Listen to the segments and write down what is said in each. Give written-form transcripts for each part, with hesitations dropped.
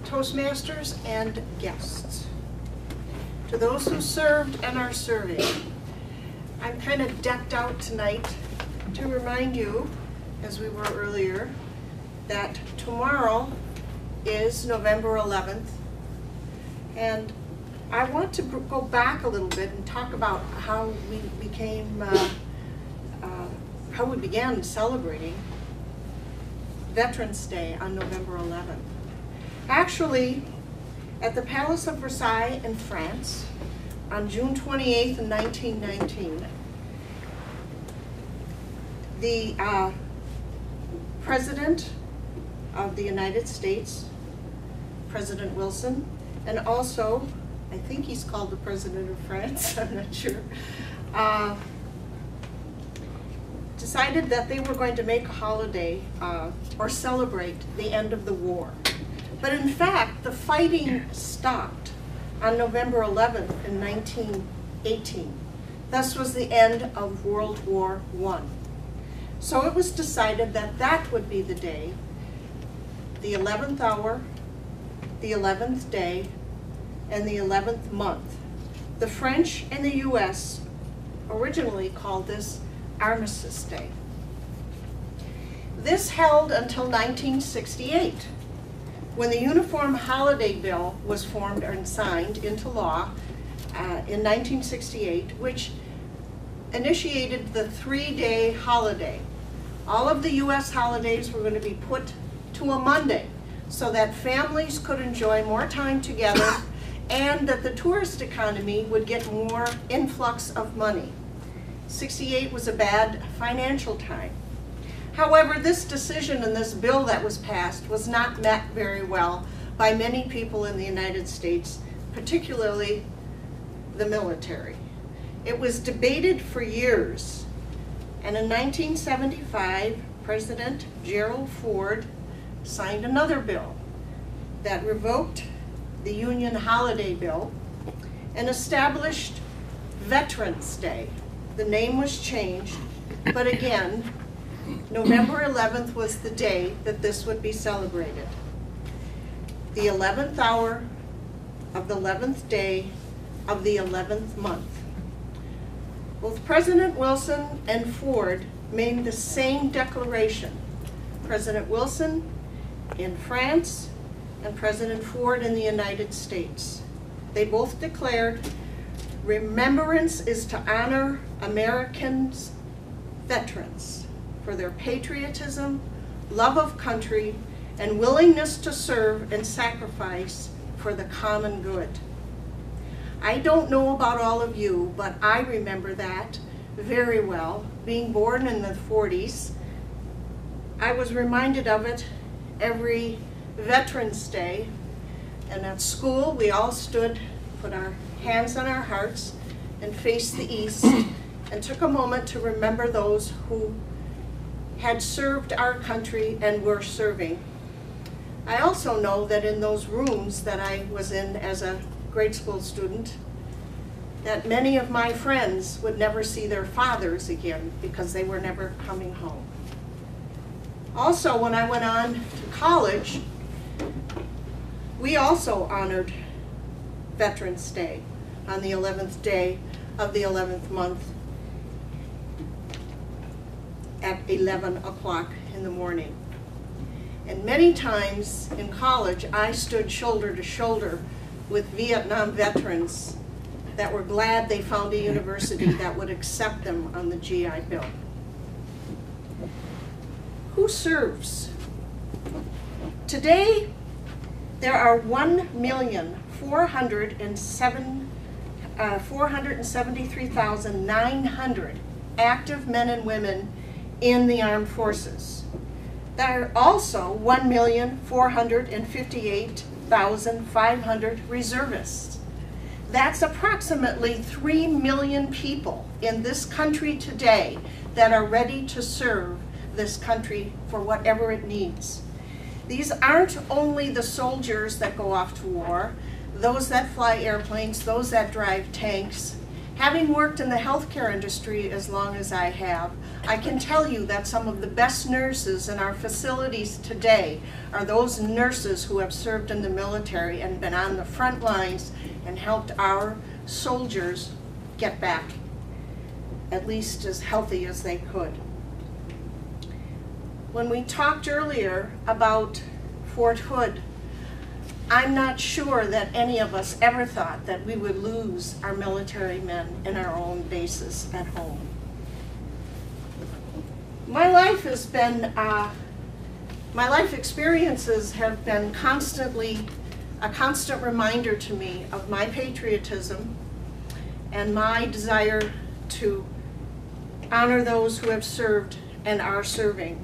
Toastmasters, and guests. To those who served and are serving, I'm kind of decked out tonight to remind you, as we were earlier, that tomorrow is November 11th, and I want to go back a little bit and talk about how we began celebrating Veterans Day on November 11th. Actually, at the Palace of Versailles in France, on June 28th, 1919, the President of the United States, President Wilson, and also, I think he's called the President of France, I'm not sure, decided that they were going to make a holiday or celebrate the end of the war. But in fact, the fighting stopped on November 11th in 1918. Thus was the end of World War I. So it was decided that that would be the day, the 11th hour, the 11th day, and the 11th month. The French and the US originally called this Armistice Day. This held until 1968, when the Uniform Holiday Bill was formed and signed into law in 1968, which initiated the 3-day holiday. All of the US holidays were going to be put to a Monday so that families could enjoy more time together and that the tourist economy would get more influx of money. 68 was a bad financial time. However, this decision and this bill that was passed was not met very well by many people in the United States, particularly the military. It was debated for years, and in 1975, President Gerald Ford signed another bill that revoked the Union Holiday Bill and established Veterans Day. The name was changed, but again, November 11th was the day that this would be celebrated. The 11th hour of the 11th day of the 11th month. Both President Wilson and Ford made the same declaration. President Wilson in France and President Ford in the United States. They both declared, remembrance is to honor Americans, veterans, for their patriotism, love of country, and willingness to serve and sacrifice for the common good. I don't know about all of you, but I remember that very well. Being born in the 40s, I was reminded of it every Veterans Day. And at school, we all stood, put our hands on our hearts, and faced the east, and took a moment to remember those who had served our country and were serving. I also know that in those rooms that I was in as a grade school student, that many of my friends would never see their fathers again because they were never coming home. Also, when I went on to college, we also honored Veterans Day on the 11th day of the 11th month at 11 o'clock in the morning. And many times in college, I stood shoulder to shoulder with Vietnam veterans that were glad they found a university that would accept them on the GI Bill. Who serves? Today, there are 1,473,900 active men and women in the armed forces. There are also 1,458,500 reservists. That's approximately 3 million people in this country today that are ready to serve this country for whatever it needs. These aren't only the soldiers that go off to war, those that fly airplanes, those that drive tanks, Having worked in the healthcare industry as long as I have, I can tell you that some of the best nurses in our facilities today are those nurses who have served in the military and been on the front lines and helped our soldiers get back at least as healthy as they could. When we talked earlier about Fort Hood, I'm not sure that any of us ever thought that we would lose our military men in our own bases at home. My life has been, my life experiences have been a constant reminder to me of my patriotism and my desire to honor those who have served and are serving.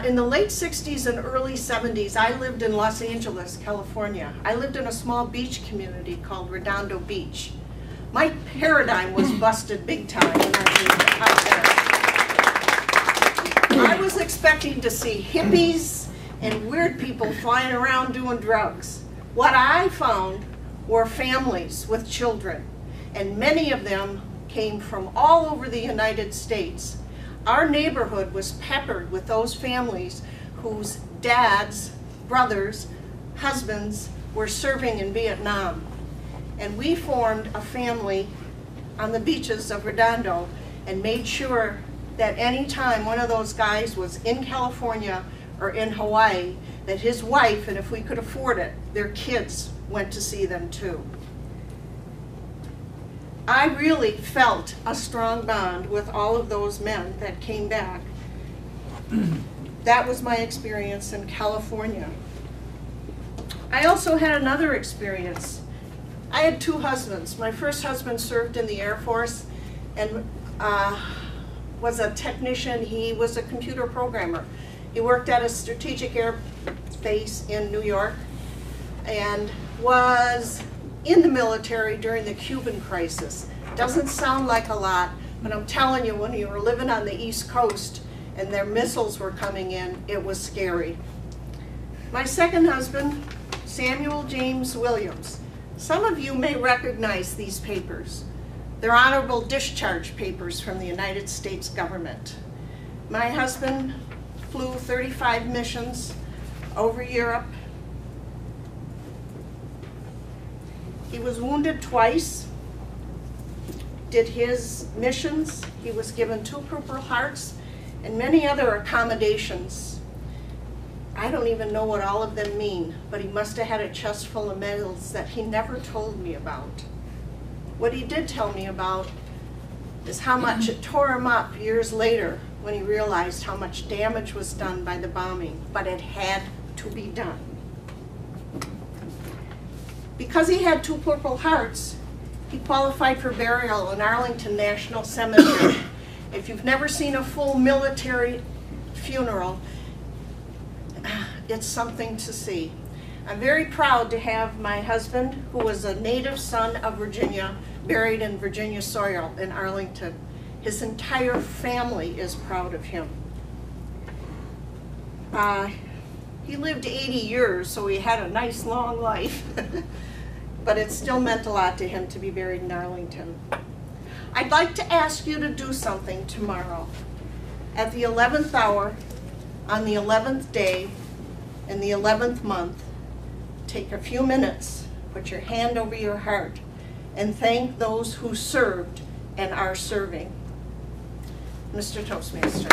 In the late 60s and early 70s, I lived in Los Angeles, California. I lived in a small beach community called Redondo Beach. My paradigm was busted big time when I lived out there. I was expecting to see hippies and weird people flying around doing drugs. What I found were families with children, and many of them came from all over the United States. Our neighborhood was peppered with those families whose dads, brothers, husbands were serving in Vietnam. And we formed a family on the beaches of Redondo and made sure that any time one of those guys was in California or in Hawaii, that his wife, and if we could afford it, their kids went to see them too. I really felt a strong bond with all of those men that came back. That was my experience in California. I also had another experience. I had two husbands. My first husband served in the Air Force and was a technician. He was a computer programmer. He worked at a strategic air base in New York and was in the military during the Cuban crisis. Doesn't sound like a lot, but I'm telling you, when you were living on the East Coast and their missiles were coming in, it was scary. My second husband, Samuel James Williams. Some of you may recognize these papers. They're honorable discharge papers from the United States government. My husband flew 35 missions over Europe. He was wounded twice, did his missions. He was given 2 Purple Hearts and many other accommodations. I don't even know what all of them mean, but he must have had a chest full of medals that he never told me about. What he did tell me about is how much it tore him up years later when he realized how much damage was done by the bombing, but it had to be done. Because he had 2 Purple Hearts, he qualified for burial in Arlington National Cemetery. If you've never seen a full military funeral, it's something to see. I'm very proud to have my husband, who was a native son of Virginia, buried in Virginia soil in Arlington. His entire family is proud of him. He lived 80 years, so he had a nice long life. But it still meant a lot to him to be buried in Arlington. I'd like to ask you to do something tomorrow. At the 11th hour, on the 11th day, in the 11th month, take a few minutes, put your hand over your heart, and thank those who served and are serving. Mr. Toastmaster.